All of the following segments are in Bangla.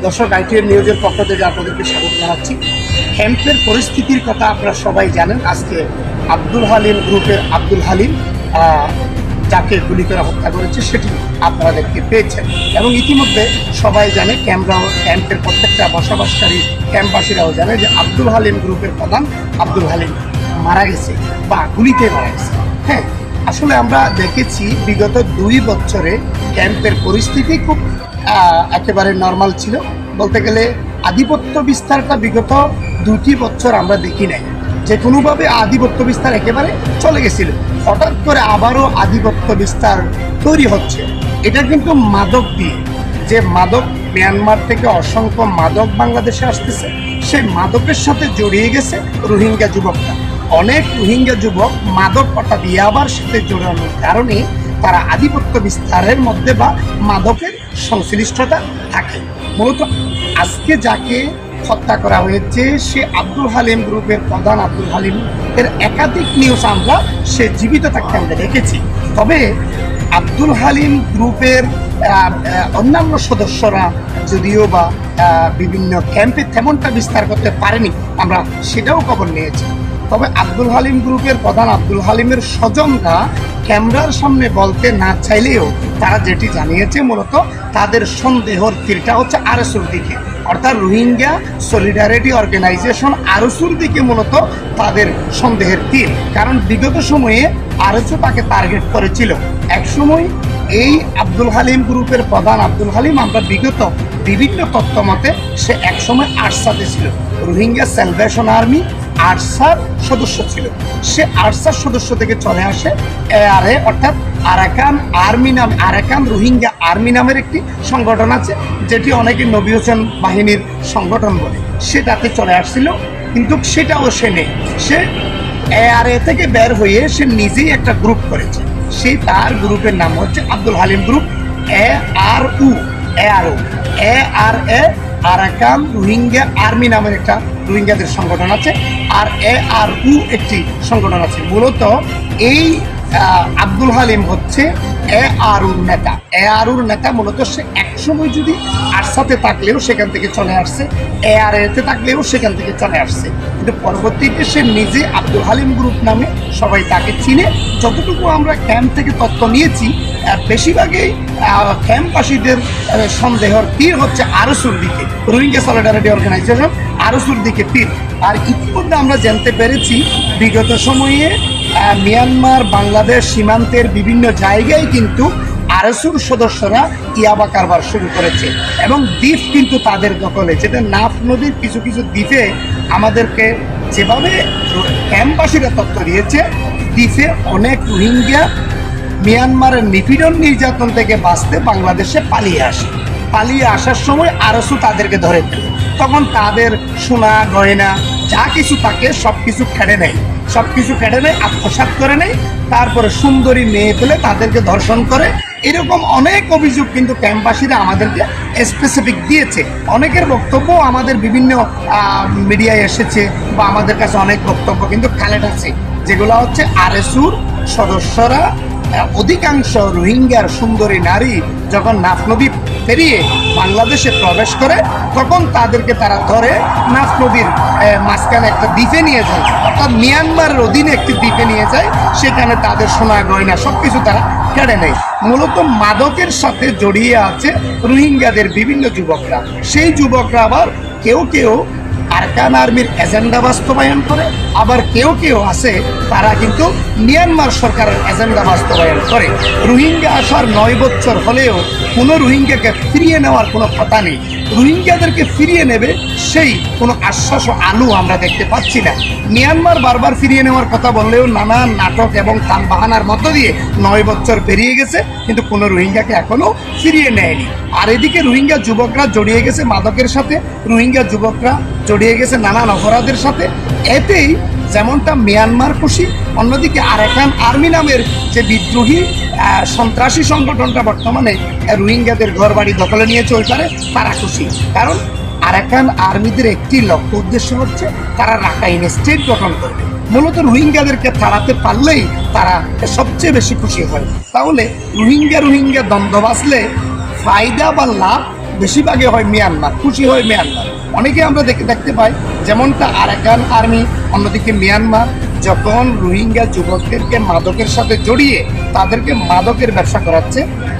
দর্শক আইটিএন নিউজের পক্ষ থেকে আপনাদেরকে স্বাগত জানাচ্ছি। ক্যাম্পের পরিস্থিতির কথা আপনারা সবাই জানেন। আজকে আব্দুল হালিম গ্রুপের আব্দুল হালিম যাকে গুলি করে হত্যা করেছে সেটি আপনারা দেখতে পেয়েছেন এবং ইতিমধ্যে সবাই জানে, ক্যাম্পের প্রত্যেকটা বসবাসকারী ক্যাম্পবাসীরাও জানে যে আব্দুল হালিম গ্রুপের প্রধান আব্দুল হালিম মারা গেছে বা গুলিতে মারা গেছে। হ্যাঁ, আসলে আমরা দেখেছি বিগত 2 বছরে ক্যাম্পের পরিস্থিতি খুব একেবারে নর্মাল ছিল। বলতে গেলে আধিপত্য বিস্তারটা বিগত 2টি বছর আমরা দেখি নাই, যে কোনোভাবে আধিপত্য বিস্তার একেবারে চলে গেছিল। হঠাৎ করে আবারও আধিপত্য বিস্তার তৈরি হচ্ছে। এটা কিন্তু মাদক দিয়ে, যে মাদক মিয়ানমার থেকে অসংখ্য মাদক বাংলাদেশে আসতেছে, সেই মাদকের সাথে জড়িয়ে গেছে রোহিঙ্গা যুবকরা। অনেক রোহিঙ্গা যুবক মাদক অর্থাৎ ইয়াবার সাথে জড়ানোর কারণে তারা আধিপত্য বিস্তারের মধ্যে বা মাদকের সংশ্লিষ্টতা থাকে। মূলত আজকে যাকে হত্যা করা হয়েছে সে আব্দুল হালিম গ্রুপের প্রধান আব্দুল হালিম এর একাধিক নিউজ আমরা সে জীবিত থাকতে আমরা দেখেছি। তবে আব্দুল হালিম গ্রুপের অন্যান্য সদস্যরা যদিও বা বিভিন্ন ক্যাম্পে তেমনটা বিস্তার করতে পারেনি, আমরা সেটাও খবর নিয়েছি। তবে আব্দুল হালিম গ্রুপের প্রধান আব্দুল হালিমের স্বজনরা ক্যামেরার সামনে বলতে না চাইলেও তারা যেটি জানিয়েছে, মূলত তাদের সন্দেহর তীরটা হচ্ছে আরএসুর দিকে, অর্থাৎ রোহিঙ্গা সলিডারিটি অর্গানাইজেশন আরএসুর দিকে মূলত তাদের সন্দেহের তীর। কারণ বিগত সময়ে আরএসু তাকে টার্গেট করেছিল। একসময় এই আব্দুল হালিম গ্রুপের প্রধান আব্দুল হালিম, আমরা বিগত বিভিন্ন তথ্য মতে সে একসময় আরসাতে ছিল, রোহিঙ্গা স্যালভেশন আর্মি আরসার সদস্য ছিল। সে আরসার সদস্য থেকে চলে আসে এআরএ অর্থাৎ আরাকান আর্মি নামে, আরাকান রোহিঙ্গা আর্মি নামের একটি সংগঠন আছে, যেটি অনেকে নবী হোসেন বাহিনীর সংগঠন বলে। সে তাতে চলে আসছিল, কিন্তু সেটাও সে নেই। সে এআরএ থেকে বের হয়ে সে নিজেই একটা গ্রুপ করেছে। সেই তার গ্রুপের নাম হচ্ছে Abdul Halim group ARA Arakan Rohingya army নামের একটা রোহিঙ্গাদের সংগঠন আছে, আর এআরইউ একটি সংগঠন আছে। মূলত এই আব্দুল হালিম হচ্ছে এআরইউর নেতা। মূলত সে একসময় যদি আরসাতে থাকলেও সেখান থেকে চলে আসছে, এআরএতে থাকলেও সেখান থেকে চলে আসছে, কিন্তু পরবর্তীতে সে নিজে আব্দুল হালিম গ্রুপ নামে সবাই তাকে চিনে। যতটুকু আমরা ক্যাম্প থেকে তথ্য নিয়েছি, বেশিরভাগই ক্যাম্পবাসীদের সন্দেহের তীর হচ্ছে আরএসুর দিকে, রোহিঙ্গা সলিডারিটি অর্গানাইজেশন আরএসুর দিকে তীর। আর ইতিমধ্যে আমরা জানতে পেরেছি বিগত সময়ে মিয়ানমার বাংলাদেশ সীমান্তের বিভিন্ন জায়গায় কিন্তু আরএসুর সদস্যরা ইয়াবা কারবার শুরু করেছে এবং দ্বীপ কিন্তু তাদের দখলে, যেটা নাফ নদীর কিছু কিছু দ্বীপে আমাদেরকে যেভাবে ক্যাম্পবাসীরা তথ্য দিয়েছে, দ্বীপে অনেক রোহিঙ্গা মিয়ানমারের নিপীড়ন নির্যাতন থেকে বাঁচতে বাংলাদেশে পালিয়ে আসার সময় আরএসু তাদেরকে ধরে ফেলে। তখন তাদের সোনা গয়না যা কিছু থাকে সব কিছু কেড়ে নেয়, আত্মসাৎ করে নেয়। তারপরে সুন্দরী মেয়ে পেলে তাদেরকে ধর্ষণ করে। এরকম অনেক অভিযোগ কিন্তু ক্যাম্পবাসীরা আমাদেরকে স্পেসিফিক দিয়েছে। অনেকের বক্তব্য আমাদের বিভিন্ন মিডিয়ায় এসেছে বা আমাদের কাছে অনেক বক্তব্য কিন্তু কালেক্ট আছে, যেগুলো হচ্ছে আরএসুর সদস্যরা অধিকাংশ রোহিঙ্গার সুন্দরী নারী যখন নাফ নদী পেরিয়ে বাংলাদেশে প্রবেশ করে, তখন তাদেরকে তারা ধরে নাফ নদীর মাঝখানে একটা দ্বীপে নিয়ে যায়, অর্থাৎ মিয়ানমারের অধীনে একটি দ্বীপে নিয়ে যায়। সেখানে তাদের সোনা গয়না সব কিছু তারা কেড়ে নেয়। মূলত মাদকের সাথে জড়িয়ে আছে রোহিঙ্গাদের বিভিন্ন যুবকরা। সেই যুবকরা আবার কেউ আরাকান আর্মির এজেন্ডা বাস্তবায়ন করে, আবার কেউ আছে তারা কিন্তু মিয়ানমার সরকারের এজেন্ডা বাস্তবায়ন করে। রোহিঙ্গা আসার 9 বছর হলেও কোনো রোহিঙ্গাকে ফিরিয়ে নেওয়ার কোনো কথা নেই। রোহিঙ্গাদেরকে ফিরিয়ে নেবে সেই কোনো আশ্বাস ও আলু আমরা দেখতে পাচ্ছি না। মিয়ানমার বারবার ফিরিয়ে নেওয়ার কথা বললেও নানান নাটক এবং তালবাহানার মধ্য দিয়ে 9 বছর পেরিয়ে গেছে, কিন্তু কোনো রোহিঙ্গাকে এখনও ফিরিয়ে নেয়নি। আর এদিকে রোহিঙ্গা যুবকরা জড়িয়ে গেছে মাদকের সাথে, রোহিঙ্গা যুবকরা জড়িয়ে গেছে নানান অপরাধের সাথে। এতেই যেমনটা মিয়ানমার খুশি, অন্যদিকে আরাকান আর্মি নামের যে বিদ্রোহী সন্ত্রাসী সংগঠনটা বর্তমানে রোহিঙ্গাদের ঘরবাড়ি দখলে নিয়েছে, ওই পারে তারা খুশি। কারণ আরাকান আর্মিদের একটি লক্ষ্য উদ্দেশ্য হচ্ছে তারা রাখাইন স্টেট গঠন করবে। মূলত রোহিঙ্গাদেরকে তাড়াতে পারলেই তারা সবচেয়ে বেশি খুশি হয়। তাহলে রোহিঙ্গা দ্বন্দ্ব বাঁচলে ফায়দা বা লাভ বেশিরভাগই হয় মিয়ানমার, খুশি হয় মিয়ানমার। অনেকে আমরা দেখতে পাই যেমনটা আরাকান আর্মি, অন্যদিকে মিয়ানমার যখন রোহিঙ্গা যুবকদেরকে মাদকের সাথে জড়িয়ে তাদেরকে মাদকের ব্যবসা করাচ্ছে,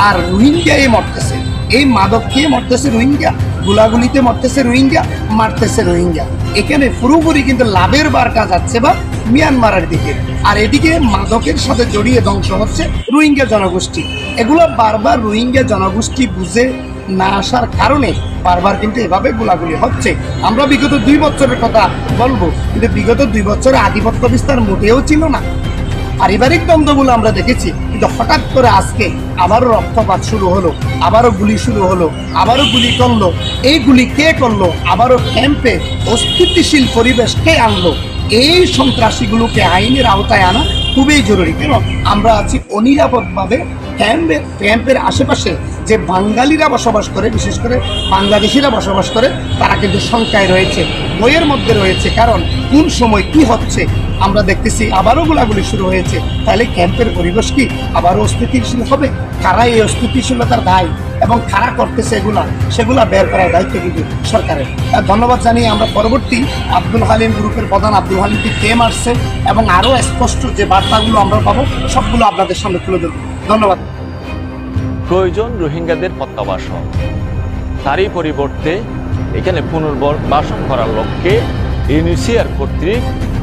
আর রোহিঙ্গাই মরতেছে। এই মাদক খেয়ে মরতেছে রোহিঙ্গা, গুলাগুলিতে মরতেছে রোহিঙ্গা, মারতেছে রোহিঙ্গা। এখানে পুরোপুরি কিন্তু লাভের বার্তা যাচ্ছে বা মিয়ানমারের দিকে, আর এদিকে মাদকের সাথে জড়িয়ে ধ্বংস হচ্ছে রোহিঙ্গা জনগোষ্ঠী। এগুলো বারবার রোহিঙ্গা জনগোষ্ঠী বুঝে না আসার কারণে বারবার কিন্তু এভাবে গোলাগুলি হচ্ছে। আমরা বিগত 2 বছরের কথা বলবো, কিন্তু বিগত 2 বছরে আধিপত্য বিস্তার মোটেও ছিল না। পারিবারিক দ্বন্দ্বগুলো আমরা দেখেছি, কিন্তু হঠাৎ করে আজকে আবারও রক্তপাত শুরু হলো, আবারও গুলি শুরু হলো, আবারও গুলি করলো। এই গুলি কে করলো? আবারও ক্যাম্পে অস্থিতিশীল পরিবেশ কে আনলো? এই সন্ত্রাসীগুলোকে আইনের আওতায় আনা খুবই জরুরি। কেন আমরা আছি অনিরাপদভাবে ক্যাম্পের আশেপাশে যে বাঙালিরা বসবাস করে, বিশেষ করে বাংলাদেশিরা বসবাস করে, তারা কিন্তু শঙ্কায় রয়েছে, বইয়ের মধ্যে রয়েছে। কারণ কোন সময় কি হচ্ছে আমরা দেখতেছি। আবারও গোলাগুলি শুরু হয়েছে, তাহলে ক্যাম্পের পরিবেশ কি আবারও অস্থিতিশীল হবে? কারা এই অস্থিতিশীলতার দায় এবং কারা করতেছে সেগুলা বের করার দায়িত্ব কিন্তু সরকারের। ধন্যবাদ জানিয়ে আমরা পরবর্তী আব্দুল হালিম গ্রুপের প্রধান আব্দুল হালিমকে কে মারছে এবং আরও স্পষ্ট যে বার্তাগুলো আমরা পাবো সবগুলো আপনাদের সামনে তুলে ধরবো। ধন্যবাদ। প্রয়োজন রোহিঙ্গাদের প্রত্যাবাসন, তারই পরিবর্তে এখানে পুনর্বাসন করার লক্ষ্যে ইউএনএইচসিআর কর্তৃক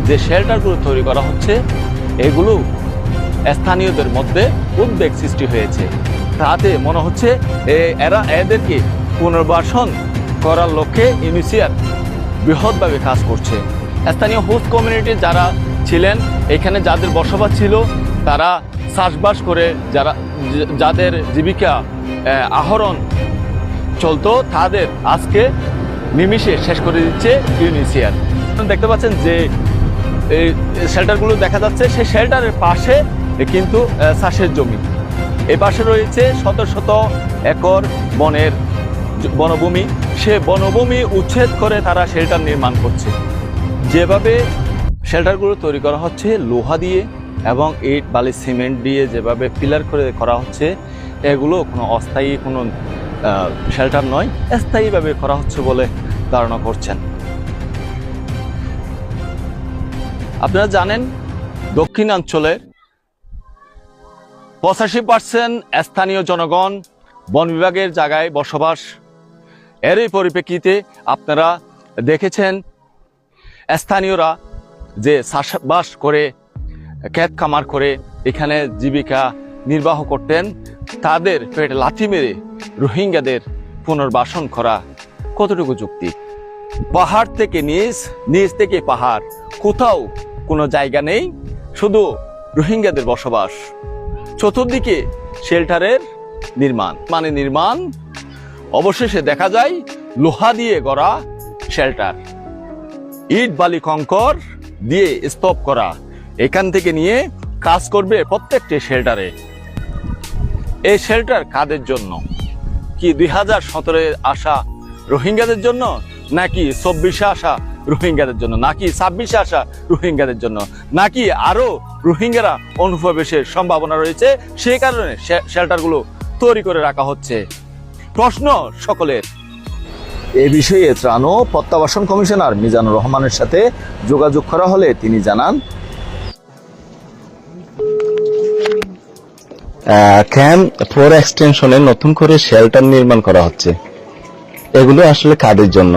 যে শেল্টারগুলো তৈরি করা হচ্ছে, এগুলো স্থানীয়দের মধ্যে উদ্বেগ সৃষ্টি হয়েছে। তাতে মনে হচ্ছে এদেরকে পুনর্বাসন করার লক্ষ্যে ইউএনএইচসিআর বৃহৎভাবে কাজ করছে। স্থানীয় হোস্ট কমিউনিটি যারা ছিলেন, এখানে যাদের বসবাস ছিল, তারা চাষবাস করে যাদের জীবিকা আহরণ চলতো, তাদের আজকে নিমিষে শেষ করে দিচ্ছে ইউএনএইচসিআর। দেখতে পাচ্ছেন যে এই শেল্টারগুলো দেখা যাচ্ছে, সেই শেল্টারের পাশে কিন্তু চাষের জমি, এই পাশে রয়েছে শত শত একর বনভূমি। সে বনভূমি উচ্ছেদ করে তারা শেল্টার নির্মাণ করছে। যেভাবে শেল্টারগুলো তৈরি করা হচ্ছে লোহা দিয়ে এবং ইট বালি সিমেন্ট দিয়ে, যেভাবে পিলার করে করা হচ্ছে, এগুলো কোনো অস্থায়ী কোনো শেল্টার নয়, স্থায়ীভাবে করা হচ্ছে বলে ধারণা করছেন। আপনারা জানেন দক্ষিণাঞ্চলের 85% স্থানীয় জনগণ বন বিভাগের জায়গায় বসবাস। এরই পরিপ্রেক্ষিতে আপনারা দেখেছেন স্থানীয়রা যে চাষবাস করে, ক্ষেত খামার করে এখানে জীবিকা নির্বাহ করতেন, তাদের পেটে লাথি মেরে রোহিঙ্গাদের পুনর্বাসন করা কতটুকু যুক্তি? পাহাড় থেকে নিচ থেকে পাহাড়, কোথাও কোনো জায়গা নেই, শুধু রোহিঙ্গাদের বসবাস। চতুর্দিকে শেল্টারের নির্মাণ, অবশেষে দেখা যায় লোহা দিয়ে গড়া শেল্টার, ইট বালি কংকর দিয়ে স্তূপ করা। এখান থেকে নিয়ে কাজ করবে প্রত্যেকটি শেল্টারে। এই শেল্টার কাদের জন্য? কি 2017-এ আসা রোহিঙ্গাদের জন্য, নাকি 24-এ আসা রোহিঙ্গাদের জন্য, নাকি 26-এ আসা রোহিঙ্গাদের জন্য, নাকি আরো রোহিঙ্গারা অনুপ্রবেশের সম্ভাবনা রয়েছে, সেই কারণে শেল্টারগুলো তৈরি করে রাখা হচ্ছে? প্রশ্ন সকলের। এ বিষয়ে ত্রাণ ও প্রত্যাবাসন কমিশনার মিজানুর রহমানের সাথে যোগাযোগ করা হলে তিনি জানান, ক্যাম্প 4 এক্সটেনশনে নতুন করে শেল্টার নির্মাণ করা হচ্ছে। এগুলো আসলে কাদের জন্য?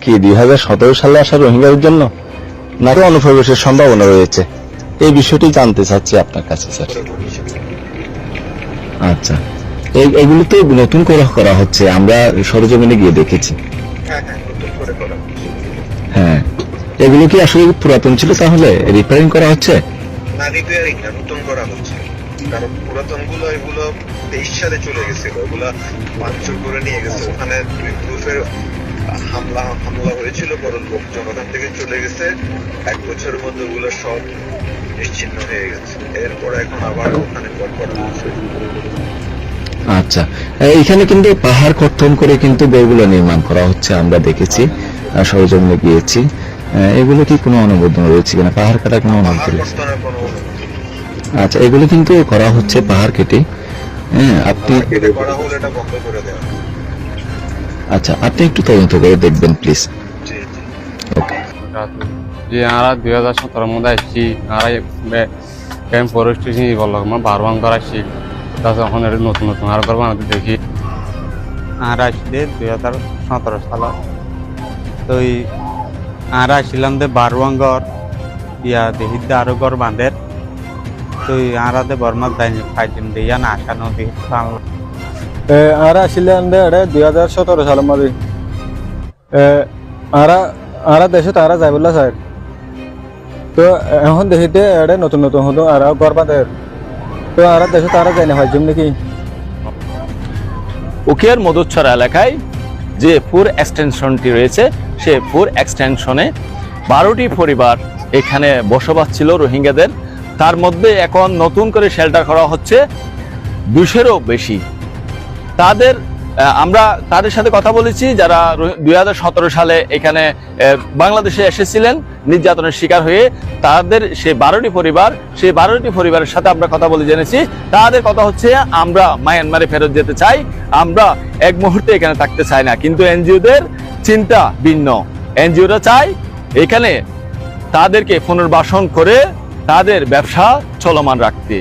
কি 2017 সালে আসা রোহিঙ্গাদের জন্য, নাকি অনুপ্রবেশের সম্ভাবনা রয়েছে? এই বিষয়টি জানতে চাচ্ছি আপনার কাছে স্যার। আচ্ছা, এগুলো তো নতুন করে করা হচ্ছে, আমরা সরজমিনে গিয়ে দেখেছি। হ্যাঁ, এগুলো কি আসলে পুরাতন ছিল, তাহলে রিপেয়ারিং করা হচ্ছে? না, রিপেয়ারিং না, নতুন করা হচ্ছে। কারণ পুরাতন গুলো এগুলো 23 সালে চলে গেছিল, ওগুলা ভাঙচুর করে নিয়ে গেছে। ওখানে 2 গ্রুপের হামলা হয়েছিল, বড় লোকজন ওখান থেকে চলে গেছে। 1 বছরের মধ্যে ওগুলো সব নিশ্চিহ্ন হয়ে গেছে। এরপরে এখন আবার ওখানে করা হচ্ছে। আচ্ছা, এখানে কিন্তু পাহাড় কর্তন করে কিন্তু বইগুলো নির্মাণ করা হচ্ছে, আমরা দেখেছি, সরজমিনে গিয়েছি। এগুলো কি কোনো অনুমোদন রয়েছে কিনা? পাহাড় কাটা কোনো অনুমোদন? আচ্ছা, এগুলো কিন্তু করা হচ্ছে পাহাড় কেটে। আপনি আচ্ছা, আপনি একটু তদন্ত করে দেখবেন প্লিজ। জি জি ওকে। যে আমরা 2017 মধ্যে আসছি, আমরা ক্যাম্প ফরেস্ট স্টেশন বললো আমরা বারবান করে আসছি, তাছাড়া এখন এটা নতুন নতুন আর করবো আমাদের দেখি আর আসছি 2017 সালে। তো আর আসছিলাম যে বারবাঙ্গর ইয়া দেখি আরো ঘর বাঁধের, তো আরাতে বর্মার ফাইটিং দিয়া না আসা নদী আর আসছিলেন 2017 সালের মধ্যে আরা দেশে তারা যাই বললা স্যার। তো এখন দেখিতে এটা নতুন নতুন হতো আর গর্বাদের, তো আর দেশে তারা যায় না হয় যেমনি কি উখিয়ার মধুচ্ছড়া এলাকায় যে ফোর এক্সটেনশনটি রয়েছে, সে ফোর এক্সটেনশনে 12টি পরিবার এখানে বসবাস ছিল রোহিঙ্গাদের। তার মধ্যে এখন নতুন করে শেল্টার করা হচ্ছে 200-এরও বেশি। আমরা তাদের সাথে কথা বলেছি যারা 2017 সালে এখানে বাংলাদেশে এসেছিলেন নির্যাতনের শিকার হয়ে। তাদের সেই 12টি পরিবার, সেই 12টি পরিবারের সাথে আমরা কথা বলে জেনেছি। তাদের কথা হচ্ছে, আমরা মায়ানমারে ফেরত যেতে চাই, আমরা এক মুহূর্তে এখানে থাকতে চাই না। কিন্তু এনজিওদের চিন্তা ভিন্ন। এনজিওরা চায় এখানে তাদেরকে পুনর্বাসন করে তাদের ব্যবসা চলমান রাখতে।